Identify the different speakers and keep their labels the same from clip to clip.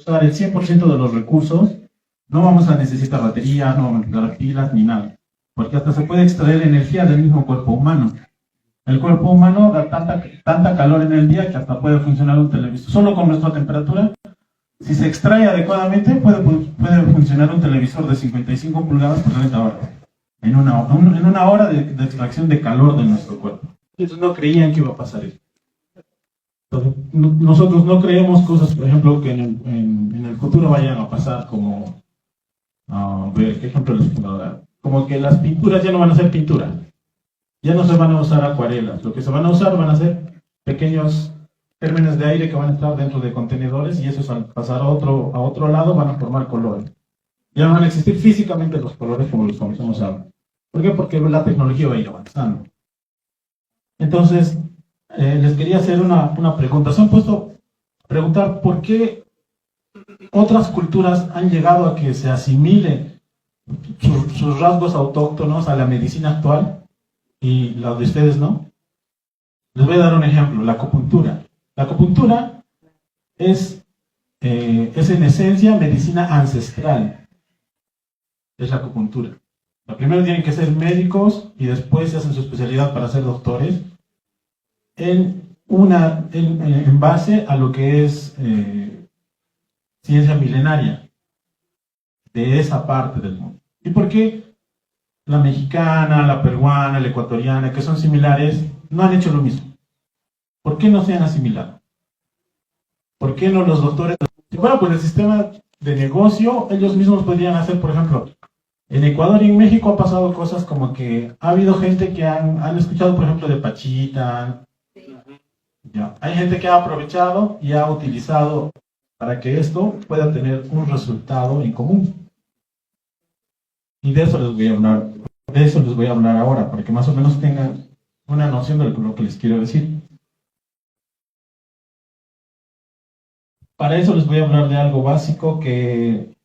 Speaker 1: usar el 100% de los recursos, no vamos a necesitar baterías, no vamos a necesitar pilas ni nada, porque hasta se puede extraer energía del mismo cuerpo humano. El cuerpo humano da tanta calor en el día que hasta puede funcionar un televisor. Solo con nuestra temperatura, si se extrae adecuadamente, puede funcionar un televisor de 55 pulgadas por 30 horas. En una hora de extracción de calor de nuestro cuerpo. Entonces no creían que iba a pasar eso. Entonces, nosotros no creemos cosas, por ejemplo, que en el futuro vayan a pasar como... ¿qué ejemplo les puedo dar? Como que las pinturas ya no van a ser pinturas. Ya no se van a usar acuarelas. Lo que se van a usar van a ser pequeños gérmenes de aire que van a estar dentro de contenedores y esos al pasar a otro lado van a formar colores. Ya no van a existir físicamente los colores como los conocemos ahora. ¿Por qué? Porque la tecnología va a ir avanzando. Entonces, les quería hacer una pregunta. Se han puesto a preguntar por qué otras culturas han llegado a que se asimile sus rasgos autóctonos a la medicina actual y la de ustedes no. Les voy a dar un ejemplo, la acupuntura. La acupuntura es en esencia medicina ancestral. Es la acupuntura. Primero tienen que ser médicos y después se hacen su especialidad para ser doctores en base a lo que es ciencia milenaria de esa parte del mundo. ¿Y por qué la mexicana, la peruana, la ecuatoriana, que son similares, no han hecho lo mismo? ¿Por qué no se han asimilado? ¿Por qué no los doctores? Bueno, pues el sistema de negocio, ellos mismos podrían hacer, por ejemplo, en Ecuador y en México ha pasado cosas como que ha habido gente que han escuchado, por ejemplo, de Pachita. Ya. Hay gente que ha aprovechado y ha utilizado para que esto pueda tener un resultado en común. Y de eso les voy a hablar ahora, para que más o menos tengan una noción de lo que les quiero decir. Para eso les voy a hablar de algo básico que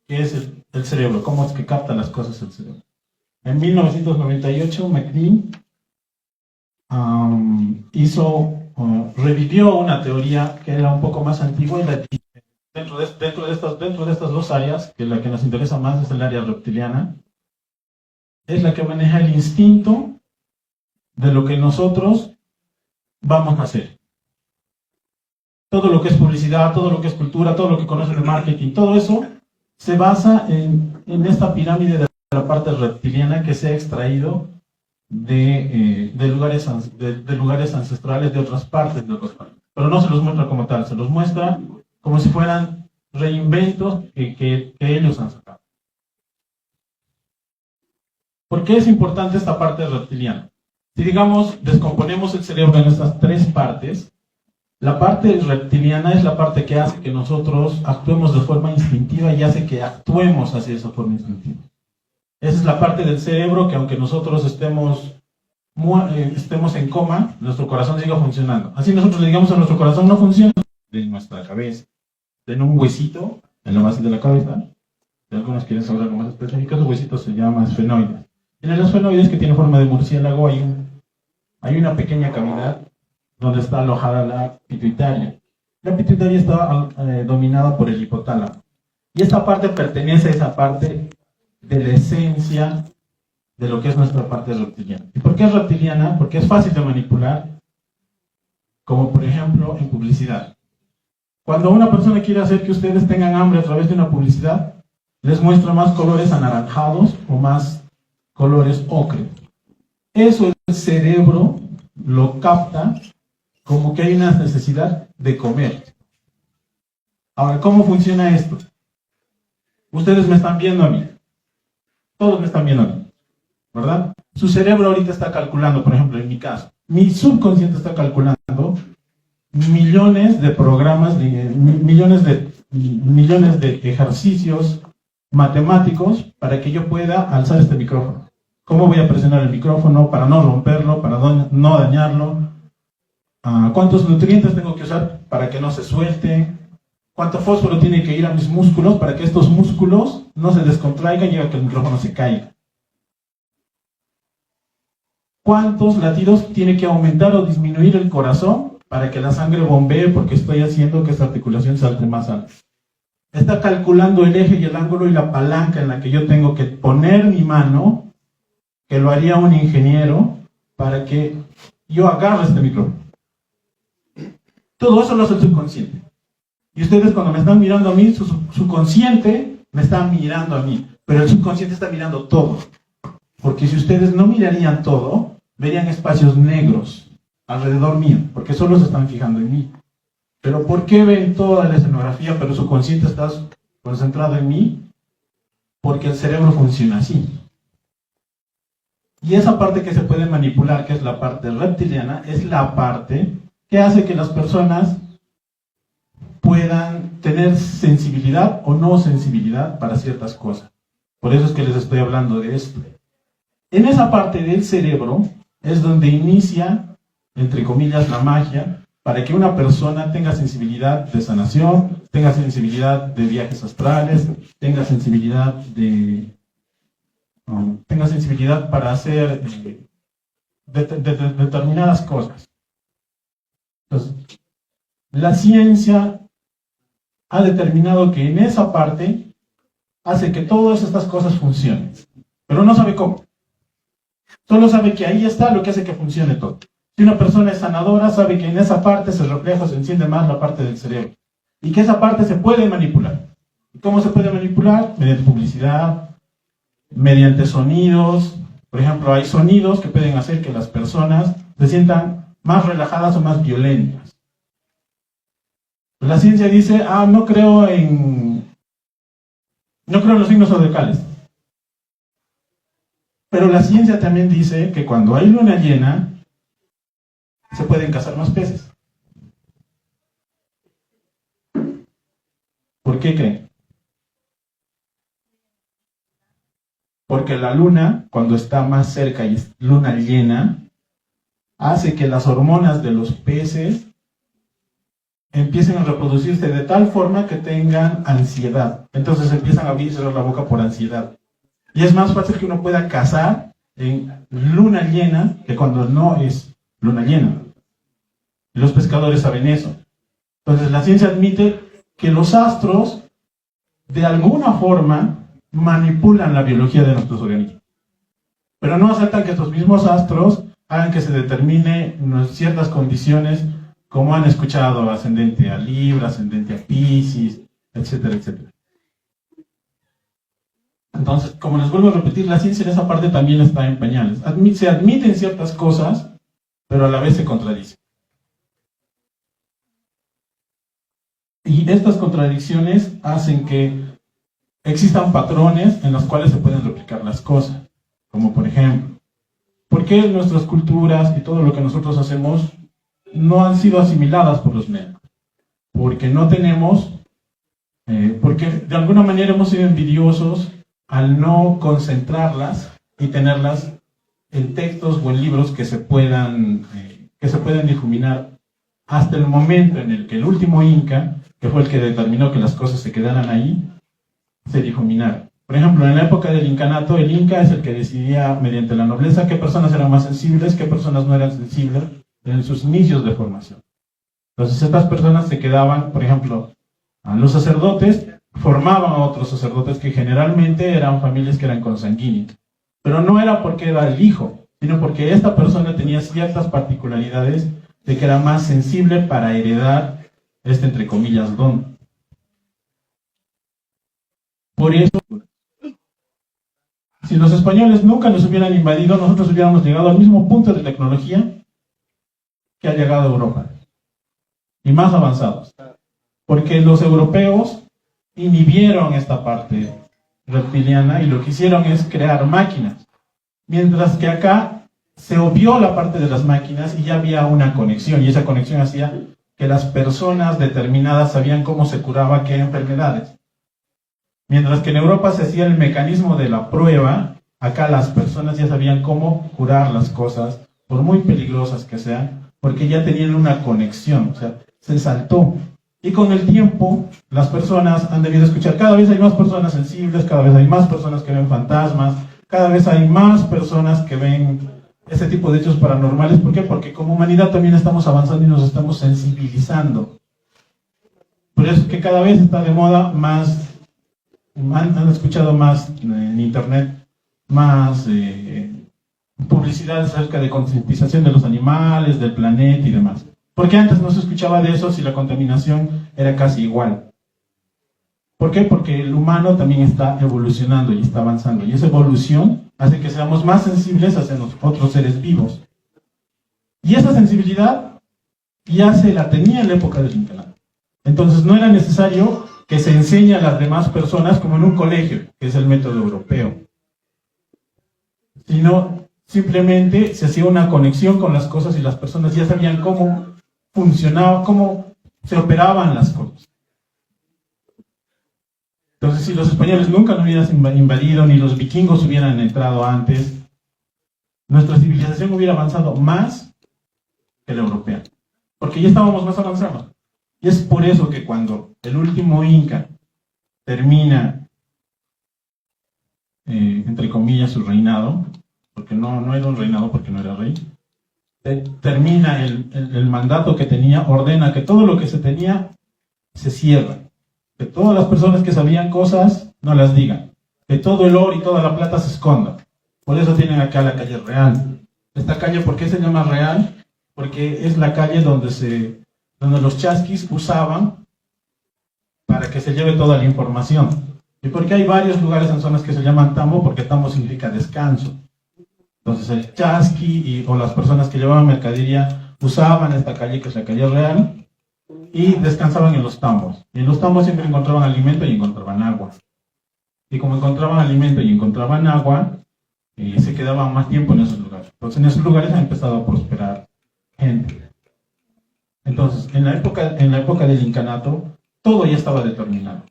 Speaker 1: es el cerebro, cómo es que capta las cosas el cerebro. En 1998, McLean revivió una teoría que era un poco más antigua y dentro de estas dos áreas, que la que nos interesa más es el área reptiliana, es la que maneja el instinto de lo que nosotros vamos a hacer. Todo lo que es publicidad, todo lo que es cultura, todo lo que conocen de marketing, todo eso se basa en esta pirámide de la parte reptiliana que se ha extraído de lugares ancestrales de otras partes de otros países. Pero no se los muestra como tal, se los muestra como si fueran reinventos que ellos han sacado. ¿Por qué es importante esta parte reptiliana? Si, digamos, descomponemos el cerebro en estas tres partes, la parte reptiliana es la parte que hace que nosotros actuemos de forma instintiva y hace que actuemos hacia esa forma instintiva. Esa es la parte del cerebro que, aunque nosotros estemos en coma, nuestro corazón siga funcionando. Así nosotros le digamos a nuestro corazón no funciona de nuestra cabeza, en un huesito en la base de la cabeza. Si algunos quieren saber algo más específico, los huesitos se llaman esfenoides. En el esfenoides, que tiene forma de murciélago, hay una pequeña cavidad donde está alojada la pituitaria. La pituitaria está dominada por el hipotálamo. Y esta parte pertenece a esa parte de la esencia de lo que es nuestra parte reptiliana. ¿Y por qué es reptiliana? Porque es fácil de manipular, como por ejemplo en publicidad. Cuando una persona quiere hacer que ustedes tengan hambre a través de una publicidad, les muestra más colores anaranjados o más colores ocre. Eso el cerebro lo capta como que hay una necesidad de comer. Ahora, ¿cómo funciona esto? Ustedes me están viendo a mí. Todos me están viendo a mí, ¿verdad? Su cerebro ahorita está calculando, por ejemplo, en mi caso, mi subconsciente está calculando millones de programas, millones de ejercicios matemáticos para que yo pueda alzar este micrófono. ¿Cómo voy a presionar el micrófono para no romperlo, para no dañarlo? ¿Cuántos nutrientes tengo que usar para que no se suelte? ¿Cuánto fósforo tiene que ir a mis músculos para que estos músculos no se descontraigan y haga que el micrófono se caiga? ¿Cuántos latidos tiene que aumentar o disminuir el corazón para que la sangre bombee porque estoy haciendo que esta articulación salte más alta? está calculando el eje y el ángulo y la palanca en la que yo tengo que poner mi mano, que lo haría un ingeniero, para que yo agarre este micrófono. Todo eso lo hace el subconsciente. Y ustedes cuando me están mirando a mí, su consciente me está mirando a mí, pero el subconsciente está mirando todo. Porque si ustedes no mirarían todo, verían espacios negros alrededor mío, porque solo se están fijando en mí. Pero ¿por qué ven toda la escenografía, pero su consciente está concentrado en mí? Porque el cerebro funciona así. Y esa parte que se puede manipular, que es la parte reptiliana, es la parte que hace que las personas puedan tener sensibilidad o no sensibilidad para ciertas cosas. Por eso es que les estoy hablando de esto. En esa parte del cerebro es donde inicia, entre comillas, la magia, para que una persona tenga sensibilidad de sanación, tenga sensibilidad de viajes astrales, tenga sensibilidad para hacer determinadas cosas. Entonces, la ciencia ha determinado que en esa parte hace que todas estas cosas funcionen, pero no sabe cómo. Solo sabe que ahí está lo que hace que funcione todo. Si una persona es sanadora, sabe que en esa parte se refleja, se enciende más la parte del cerebro. Y que esa parte se puede manipular. ¿Y cómo se puede manipular? Mediante publicidad, mediante sonidos. Por ejemplo, hay sonidos que pueden hacer que las personas se sientan más relajadas o más violentas. La ciencia dice, no creo en los signos zodiacales. Pero la ciencia también dice que cuando hay luna llena, se pueden cazar más peces. ¿Por qué creen? Porque la luna, cuando está más cerca y es luna llena, hace que las hormonas de los peces empiecen a reproducirse de tal forma que tengan ansiedad. Entonces empiezan a abrirse la boca por ansiedad. Y es más fácil que uno pueda cazar en luna llena que cuando no es luna llena. Y los pescadores saben eso. Entonces la ciencia admite que los astros de alguna forma manipulan la biología de nuestros organismos. Pero no aceptan que estos mismos astros hagan que se determine ciertas condiciones, como han escuchado, ascendente a Libra, ascendente a Piscis, etcétera, etcétera. Entonces, como les vuelvo a repetir, la ciencia en esa parte también está en pañales. Se admiten ciertas cosas, pero a la vez se contradicen. Y estas contradicciones hacen que existan patrones en los cuales se pueden replicar las cosas. Como por ejemplo, ¿por qué nuestras culturas y todo lo que nosotros hacemos no han sido asimiladas por los médicos? Porque no tenemos, porque de alguna manera hemos sido envidiosos al no concentrarlas y tenerlas en textos o en libros que se puedan difuminar hasta el momento en el que el último Inca, que fue el que determinó que las cosas se quedaran ahí, se difuminaron. Por ejemplo, en la época del incanato, el Inca es el que decidía mediante la nobleza qué personas eran más sensibles, qué personas no eran sensibles en sus inicios de formación. Entonces estas personas se quedaban, por ejemplo, a los sacerdotes, formaban a otros sacerdotes que generalmente eran familias que eran consanguíneas. Pero no era porque era el hijo, sino porque esta persona tenía ciertas particularidades de que era más sensible para heredar entre comillas, don. Por eso, si los españoles nunca nos hubieran invadido, nosotros hubiéramos llegado al mismo punto de tecnología que ha llegado a Europa. Y más avanzados. Porque los europeos inhibieron esta parte reptiliana y lo que hicieron es crear máquinas. Mientras que acá se obvió la parte de las máquinas y ya había una conexión. Y esa conexión hacía que las personas determinadas sabían cómo se curaba qué enfermedades. Mientras que en Europa se hacía el mecanismo de la prueba, acá las personas ya sabían cómo curar las cosas, por muy peligrosas que sean, porque ya tenían una conexión, o sea, se saltó. Y con el tiempo, las personas han debido escuchar, cada vez hay más personas sensibles, cada vez hay más personas que ven fantasmas, cada vez hay más personas que ven ese tipo de hechos paranormales. ¿Por qué? Porque como humanidad también estamos avanzando y nos estamos sensibilizando. Por eso que cada vez está de moda más, han escuchado más en internet, más publicidad acerca de concientización de los animales, del planeta y demás. Porque antes no se escuchaba de eso si la contaminación era casi igual. ¿Por qué? Porque el humano también está evolucionando y está avanzando. Y esa evolución hace que seamos más sensibles hacia los otros seres vivos. Y esa sensibilidad ya se la tenía en la época del incanato. Entonces no era necesario que se enseñe a las demás personas como en un colegio, que es el método europeo. Sino simplemente se hacía una conexión con las cosas y las personas ya sabían cómo funcionaba, cómo se operaban las cosas. Entonces, si los españoles nunca nos hubieran invadido, ni los vikingos hubieran entrado antes, nuestra civilización hubiera avanzado más que la europea. Porque ya estábamos más avanzados. Y es por eso que cuando el último inca termina, entre comillas, su reinado, porque no era un reinado porque no era rey, termina el mandato que tenía, ordena que todo lo que se tenía se cierra. Que todas las personas que sabían cosas no las digan. Que todo el oro y toda la plata se esconda. Por eso tienen acá la calle Real. Esta calle, ¿por qué se llama Real? Porque es la calle donde los chasquis usaban para que se lleve toda la información. Y porque hay varios lugares en zonas que se llaman tambo, porque tambo significa descanso. Entonces el chasqui o las personas que llevaban mercadería usaban esta calle, que es la calle Real, y descansaban en los tambos. Y en los tambos siempre encontraban alimento y encontraban agua. Y como encontraban alimento y encontraban agua, se quedaban más tiempo en esos lugares. Entonces en esos lugares ha empezado a prosperar gente. Entonces, en la época del incanato, todo ya estaba determinado.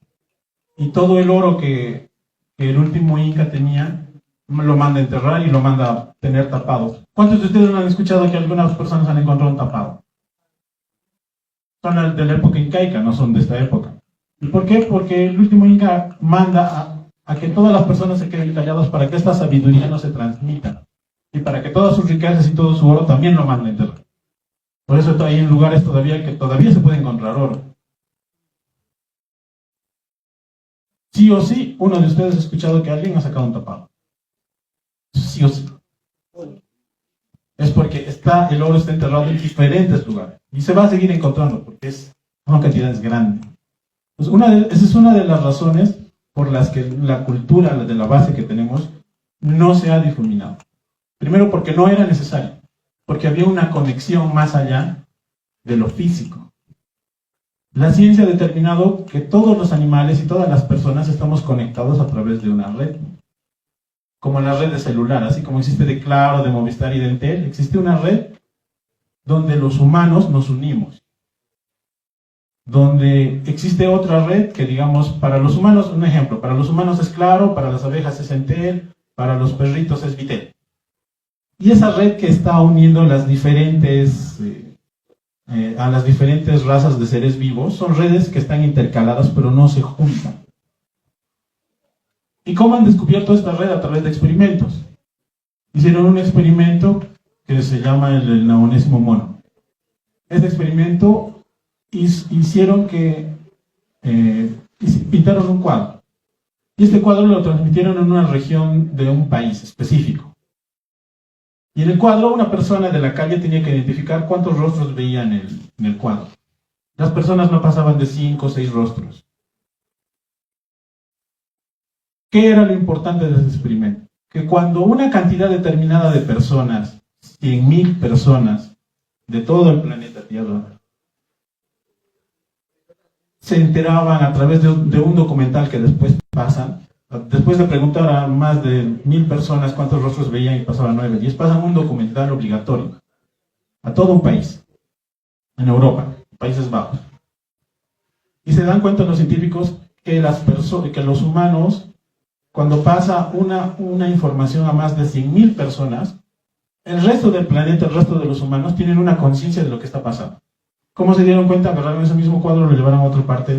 Speaker 1: Y todo el oro que el último inca tenía, lo manda a enterrar y lo manda a tener tapado. ¿Cuántos de ustedes han escuchado que algunas personas han encontrado un tapado? Son de la época incaica, no son de esta época. ¿Y por qué? Porque el último inca manda a que todas las personas se queden calladas para que esta sabiduría no se transmita. Y para que todas sus riquezas y todo su oro también lo manda a enterrar. Por eso hay lugares que todavía se puede encontrar oro. Sí o sí, uno de ustedes ha escuchado que alguien ha sacado un tapado. Sí o sí. Es porque el oro está enterrado en diferentes lugares. Y se va a seguir encontrando porque son cantidades grandes. Pues esa es una de las razones por las que la cultura de la base que tenemos no se ha difuminado. Primero porque no era necesario. Porque había una conexión más allá de lo físico. La ciencia ha determinado que todos los animales y todas las personas estamos conectados a través de una red. Como la red de celular, así como existe de Claro, de Movistar y de Entel, existe una red donde los humanos nos unimos. Donde existe otra red que, digamos, para los humanos, un ejemplo, para los humanos es Claro, para las abejas es Entel, para los perritos es Vitel. Y esa red que está uniendo a las diferentes razas de seres vivos, son redes que están intercaladas pero no se juntan. ¿Y cómo han descubierto esta red? A través de experimentos. Hicieron un experimento que se llama el neonésimo mono. Este experimento hicieron que pintaron un cuadro. Y este cuadro lo transmitieron en una región de un país específico. Y en el cuadro, una persona de la calle tenía que identificar cuántos rostros veía en el cuadro. Las personas no pasaban de 5 o 6 rostros. ¿Qué era lo importante de ese experimento? Que cuando una cantidad determinada de personas, 100.000 personas de todo el planeta Tierra, se enteraban a través de un documental que después pasan, después de preguntar a más de 1.000 personas cuántos rostros veían y pasaban 9, y pasan un documental obligatorio a todo un país, en Europa, Países Bajos. Y se dan cuenta los científicos que los humanos, cuando pasa una información a más de 100.000 personas, el resto del planeta, el resto de los humanos, tienen una conciencia de lo que está pasando. ¿Cómo se dieron cuenta? Agarraron ese mismo cuadro, lo llevaron a otra parte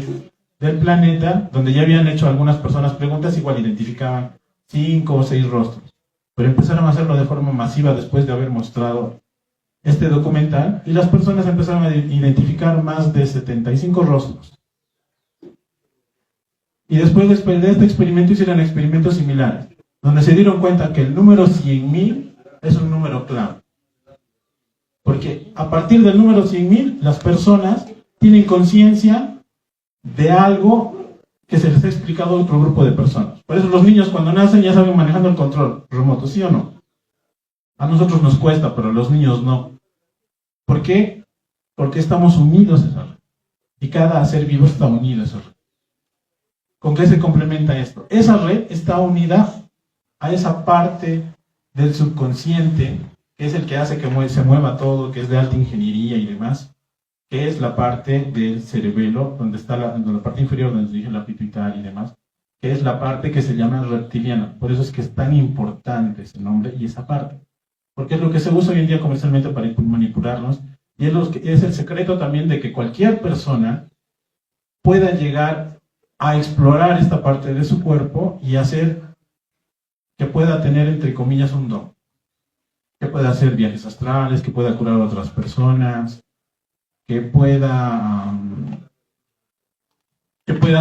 Speaker 1: del planeta, donde ya habían hecho algunas personas preguntas, igual identificaban 5 o 6 rostros. Pero empezaron a hacerlo de forma masiva después de haber mostrado este documental, y las personas empezaron a identificar más de 75 rostros. Y después de este experimento hicieron experimentos similares, donde se dieron cuenta que el número 100.000 es un número clave. Porque a partir del número 100.000, las personas tienen conciencia de algo que se les ha explicado a otro grupo de personas. Por eso los niños cuando nacen ya saben manejando el control remoto, ¿sí o no? A nosotros nos cuesta, pero a los niños no. ¿Por qué? Porque estamos unidos a esa red. Y cada ser vivo está unido a esa red. ¿Con qué se complementa esto? Esa red está unida a esa parte del subconsciente, que es el que hace que se mueva todo, que es de alta ingeniería y demás, que es la parte del cerebelo, donde está la parte inferior, donde se dice la pituitaria y demás, que es la parte que se llama reptiliana. Por eso es que es tan importante ese nombre y esa parte. Porque es lo que se usa hoy en día comercialmente para manipularnos, y es el secreto también de que cualquier persona pueda llegar a explorar esta parte de su cuerpo y hacer que pueda tener, entre comillas, un don. Que pueda hacer viajes astrales, que pueda curar a otras personas, que pueda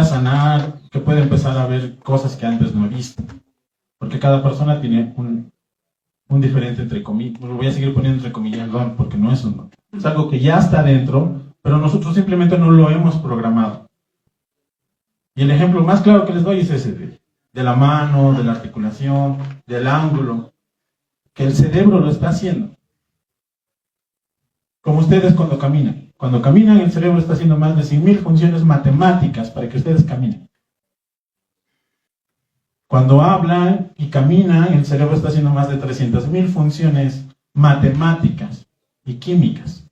Speaker 1: sanar, que pueda empezar a ver cosas que antes no he visto. Porque cada persona tiene un diferente, entre comillas, lo voy a seguir poniendo entre comillas, don, porque no es un don. Es algo que ya está dentro, pero nosotros simplemente no lo hemos programado. Y el ejemplo más claro que les doy es ese de la mano, de la articulación, del ángulo, que el cerebro lo está haciendo. Como ustedes cuando caminan. Cuando caminan, el cerebro está haciendo más de 100.000 funciones matemáticas para que ustedes caminen. Cuando hablan y caminan, el cerebro está haciendo más de 300.000 funciones matemáticas y químicas.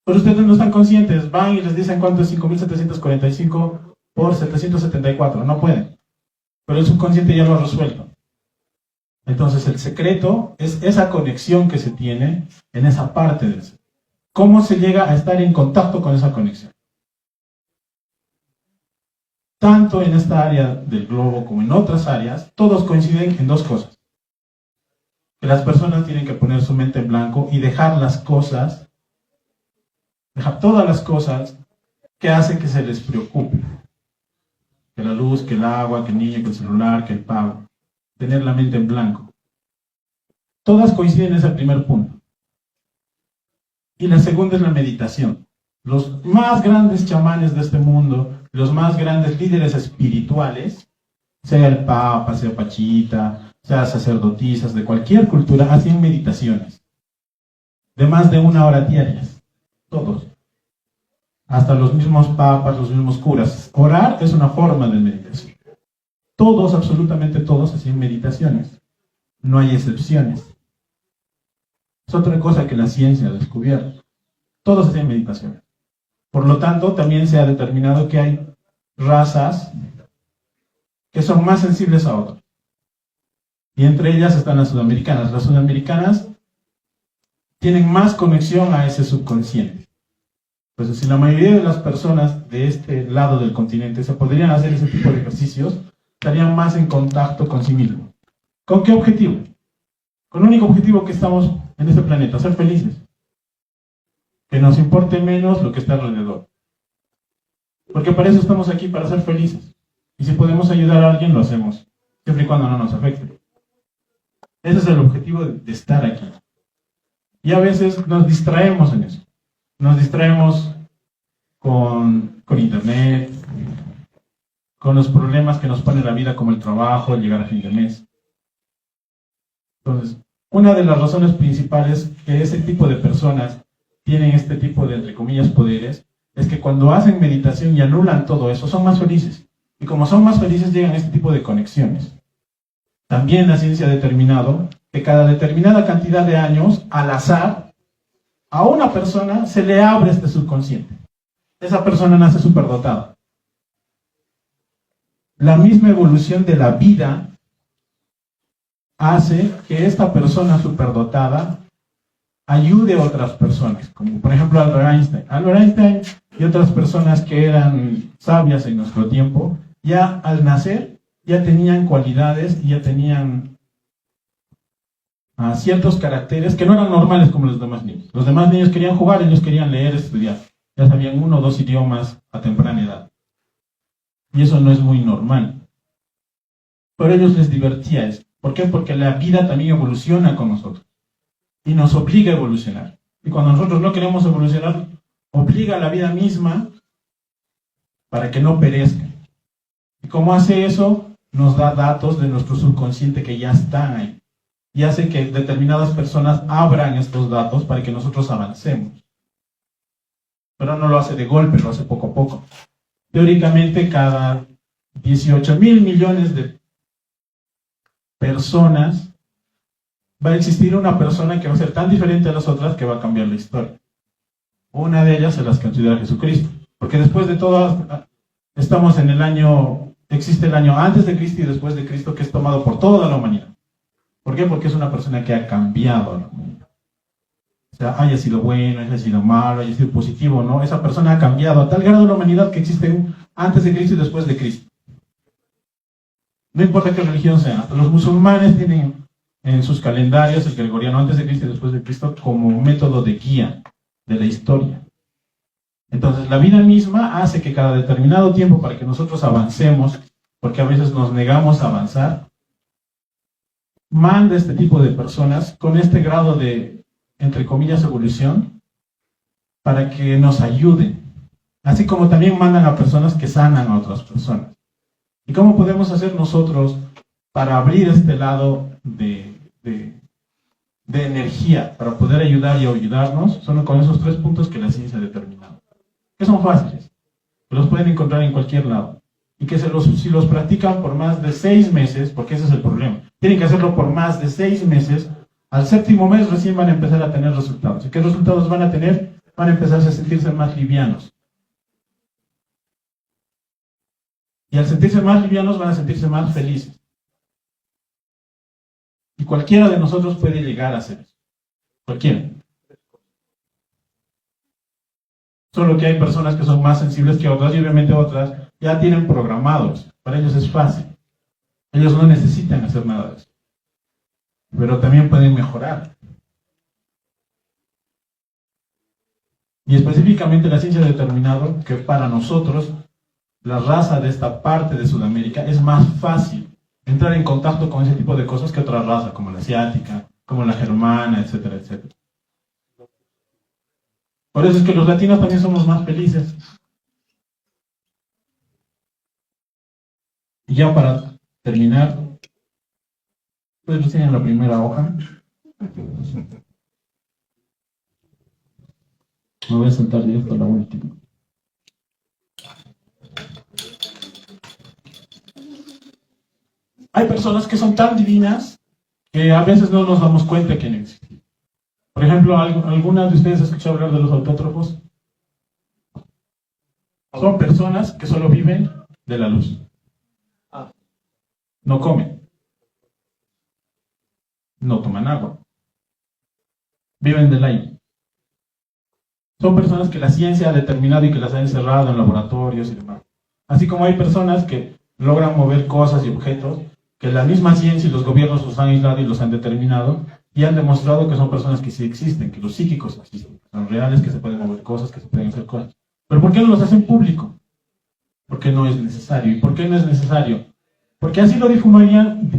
Speaker 1: Pero ustedes no están conscientes, van y les dicen cuánto es 5.745 por 774, no pueden. Pero el subconsciente ya lo ha resuelto. Entonces el secreto es esa conexión que se tiene en esa parte del cerebro. ¿Cómo se llega a estar en contacto con esa conexión? Tanto en esta área del globo como en otras áreas, todos coinciden en dos cosas. Que las personas tienen que poner su mente en blanco y dejar las cosas, dejar todas las cosas que hacen que se les preocupe. Que la luz, que el agua, que el niño, que el celular, que el pago. Tener la mente en blanco. Todas coinciden en ese primer punto. Y la segunda es la meditación. Los más grandes chamanes de este mundo, los más grandes líderes espirituales, sea el Papa, sea Pachita, sea sacerdotisas de cualquier cultura, hacen meditaciones. De más de 1 hora diarias. Todos. Hasta los mismos papas, los mismos curas. Orar es una forma de meditación. Todos, absolutamente todos, hacen meditaciones. No hay excepciones. Es otra cosa que la ciencia ha descubierto. Todos hacen meditaciones. Por lo tanto, también se ha determinado que hay razas que son más sensibles a otras. Y entre ellas están las sudamericanas. Las sudamericanas tienen más conexión a ese subconsciente. Pues si la mayoría de las personas de este lado del continente se podrían hacer ese tipo de ejercicios, estarían más en contacto con sí mismos. ¿Con qué objetivo? Con el único objetivo que estamos en este planeta, ser felices. Que nos importe menos lo que está alrededor. Porque para eso estamos aquí, para ser felices. Y si podemos ayudar a alguien, lo hacemos. Siempre y cuando no nos afecte. Ese es el objetivo de estar aquí. Y a veces nos distraemos en eso. Nos distraemos con internet, con los problemas que nos pone la vida como el trabajo, el llegar a fin de mes. Entonces, una de las razones principales que ese tipo de personas tienen este tipo de, entre comillas, poderes, es que cuando hacen meditación y anulan todo eso, son más felices. Y como son más felices, llegan a este tipo de conexiones. También la ciencia ha determinado que cada determinada cantidad de años, al azar, a una persona se le abre este subconsciente. Esa persona nace superdotada. La misma evolución de la vida hace que esta persona superdotada ayude a otras personas, como por ejemplo Albert Einstein. Albert Einstein y otras personas que eran sabias en nuestro tiempo, ya al nacer, ya tenían cualidades y ya tenían ciertos caracteres que no eran normales como los demás niños. Los demás niños querían jugar, ellos querían leer, estudiar. Ya sabían 1 o 2 idiomas a temprana edad. Y eso no es muy normal. Pero a ellos les divertía eso. ¿Por qué? Porque la vida también evoluciona con nosotros. Y nos obliga a evolucionar. Y cuando nosotros no queremos evolucionar, obliga a la vida misma para que no perezca. ¿Y cómo hace eso? Nos da datos de nuestro subconsciente que ya están ahí. Y hace que determinadas personas abran estos datos para que nosotros avancemos. Pero no lo hace de golpe, lo hace poco a poco. Teóricamente, cada 18.000 millones de personas va a existir una persona que va a ser tan diferente a las otras que va a cambiar la historia. Una de ellas se las considera Jesucristo. Porque después de todo, estamos en el año, existe el año antes de Cristo y después de Cristo, que es tomado por toda la humanidad. ¿Por qué? Porque es una persona que ha cambiado a la humanidad. O sea, haya sido bueno, haya sido malo, haya sido positivo, ¿no? Esa persona ha cambiado a tal grado la humanidad que existe antes de Cristo y después de Cristo. No importa qué religión sea. Hasta los musulmanes tienen en sus calendarios el gregoriano antes de Cristo y después de Cristo como un método de guía de la historia. Entonces, la vida misma hace que cada determinado tiempo, para que nosotros avancemos, porque a veces nos negamos a avanzar, manda este tipo de personas con este grado de, entre comillas, evolución, para que nos ayuden. Así como también mandan a personas que sanan a otras personas. ¿Y cómo podemos hacer nosotros para abrir este lado de energía, para poder ayudar y ayudarnos? Son con esos 3 puntos que la ciencia ha determinado. Que son fáciles, que los pueden encontrar en cualquier lado. Y que si los practican por más de 6 meses, porque ese es el problema, tienen que hacerlo por más de 6 meses, al 7º mes recién van a empezar a tener resultados. ¿Y qué resultados van a tener? Van a empezar a sentirse más livianos. Y al sentirse más livianos van a sentirse más felices. Y cualquiera de nosotros puede llegar a hacer eso. Cualquiera. Solo que hay personas que son más sensibles que otras y obviamente otras ya tienen programados. Para ellos es fácil. Ellos no necesitan hacer nada de eso. Pero también pueden mejorar. Y específicamente la ciencia ha determinado que para nosotros, la raza de esta parte de Sudamérica, es más fácil entrar en contacto con ese tipo de cosas que otra raza, como la asiática, como la germana, etcétera, etcétera. Por eso es que los latinos también somos más felices. Y ya para terminar, ustedes tienen la primera hoja. Me voy a saltar directo a la última. Hay personas que son tan divinas que a veces no nos damos cuenta que no existen. Por ejemplo, ¿alguna de ustedes ha escuchado hablar de los autótrofos? Son personas que solo viven de la luz. No comen. No toman agua. Viven del aire. Son personas que la ciencia ha determinado y que las ha encerrado en laboratorios y demás. Así como hay personas que logran mover cosas y objetos que la misma ciencia y los gobiernos los han aislado y los han determinado y han demostrado que son personas que sí existen, que los psíquicos existen, que son reales, que se pueden mover cosas, que se pueden hacer cosas. ¿Pero por qué no los hacen público? Porque no es necesario. ¿Y por qué no es necesario? Porque así lo difundirían,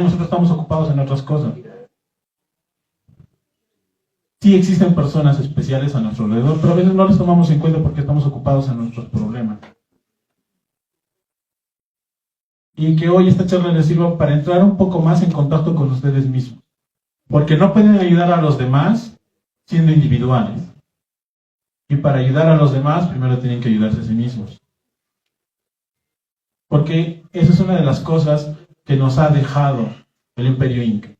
Speaker 1: nosotros estamos ocupados en otras cosas. Sí existen personas especiales a nuestro alrededor, pero a veces no les tomamos en cuenta porque estamos ocupados en nuestros problemas. Y que hoy esta charla les sirva para entrar un poco más en contacto con ustedes mismos. Porque no pueden ayudar a los demás siendo individuales. Y para ayudar a los demás, primero tienen que ayudarse a sí mismos. Porque esa es una de las cosas que nos ha dejado el Imperio Inca.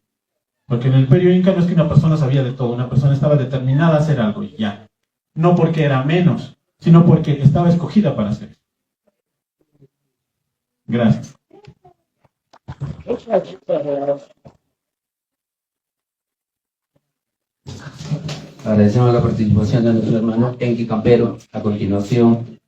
Speaker 1: Porque en el Imperio Inca no es que una persona sabía de todo, una persona estaba determinada a hacer algo y ya. No porque era menos, sino porque estaba escogida para hacer eso. Gracias.
Speaker 2: Agradecemos la participación de nuestro hermano Enki Campero. A continuación,